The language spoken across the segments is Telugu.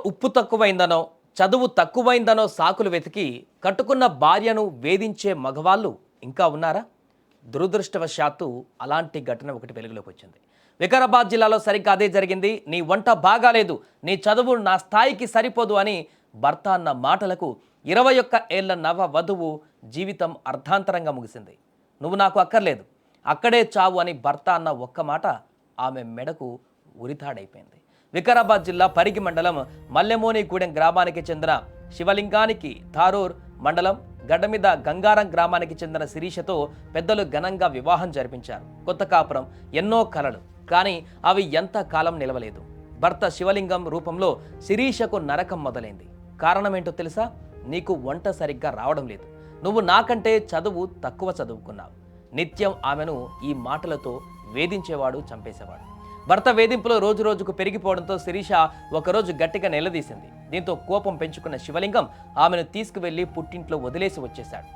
ఉప్పు తక్కువైందనో చదువు తక్కువైందనో సాకులు వెతికి కట్టుకున్న భార్యను వేధించే మగవాళ్ళు ఇంకా ఉన్నారా? దురదృష్టవశాత్తు అలాంటి ఘటన ఒకటి వెలుగులోకి వచ్చింది. వికారాబాద్ జిల్లాలో సరిగ్గా అదే జరిగింది. నీ వంట బాగాలేదు, నీ చదువు నా స్థాయికి సరిపోదు అని భర్త అన్న మాటలకు 21 ఏళ్ల నవ వధువు జీవితం అర్ధాంతరంగా ముగిసింది. నువ్వు నాకు అక్కర్లేదు, అక్కడే చావు అని భర్త అన్న ఒక్క మాట ఆమె మెడకు ఉరితాడైపోయింది. వికారాబాద్ జిల్లా పరిగి మండలం మల్లెమోనిగూడెం గ్రామానికి చెందిన శివలింగానికి ధారూర్ మండలం గడ్డమీద గంగారం గ్రామానికి చెందిన శిరీషతో పెద్దలు ఘనంగా వివాహం జరిపించారు. కొత్త కాపురం, ఎన్నో కలలు, కానీ అవి ఎంత కాలం నిలవలేదు. భర్త శివలింగం రూపంలో శిరీషకు నరకం మొదలైంది. కారణమేంటో తెలుసా? నీకు వంట సరిగ్గా రావడం లేదు, నువ్వు నాకంటే చదువు తక్కువ చదువుకున్నావు. నిత్యం ఆమెను ఈ మాటలతో వేధించేవాడు, చంపేసేవాడు. భర్త వేధింపులో రోజు రోజుకు పెరిగిపోవడంతో శిరీష ఒకరోజు గట్టిగా నిలదీసింది. దీంతో కోపం పెంచుకున్న శివలింగం ఆమెను తీసుకువెళ్లి పుట్టింట్లో వదిలేసి వచ్చేశాడు.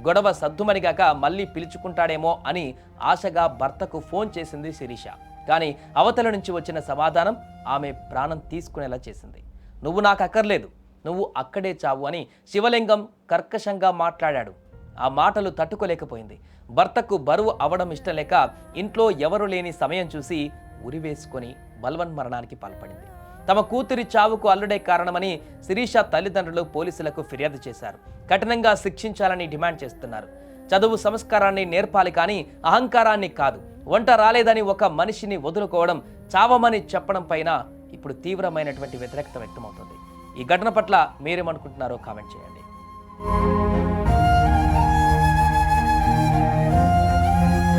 గొడవ సద్దుమణిగాక మళ్ళీ పిలుచుకుంటాడేమో అని ఆశగా భర్తకు ఫోన్ చేసింది శిరీష. కానీ అవతల నుంచి వచ్చిన సమాధానం ఆమె ప్రాణం తీసుకునేలా చేసింది. నువ్వు నాకు అక్కర్లేదు, నువ్వు అక్కడే చావు అని శివలింగం కర్కశంగా మాట్లాడాడు. ఆ మాటలు తట్టుకోలేకపోయింది. భర్తకు బరువు అవడం ఇష్టం లేక ఇంట్లో ఎవరు లేని సమయం చూసి ఉరివేసుకొని బలవన్మరణానికి పాల్పడింది. తమ కూతురి చావుకు అల్లుడే కారణమని శిరీష తల్లిదండ్రులు పోలీసులకు ఫిర్యాదు చేశారు. కఠినంగా శిక్షించాలని డిమాండ్ చేస్తున్నారు. చదువు సంస్కారాన్ని నేర్పాలి, కానీ అహంకారాన్ని కాదు. వంట రాలేదని ఒక మనిషిని వదులుకోవడం, చావమని చెప్పడం పైన ఇప్పుడు తీవ్రమైనటువంటి వ్యతిరేకత వ్యక్తమవుతుంది. ఈ ఘటన పట్ల మీరేమనుకుంటున్నారో కామెంట్ చేయండి.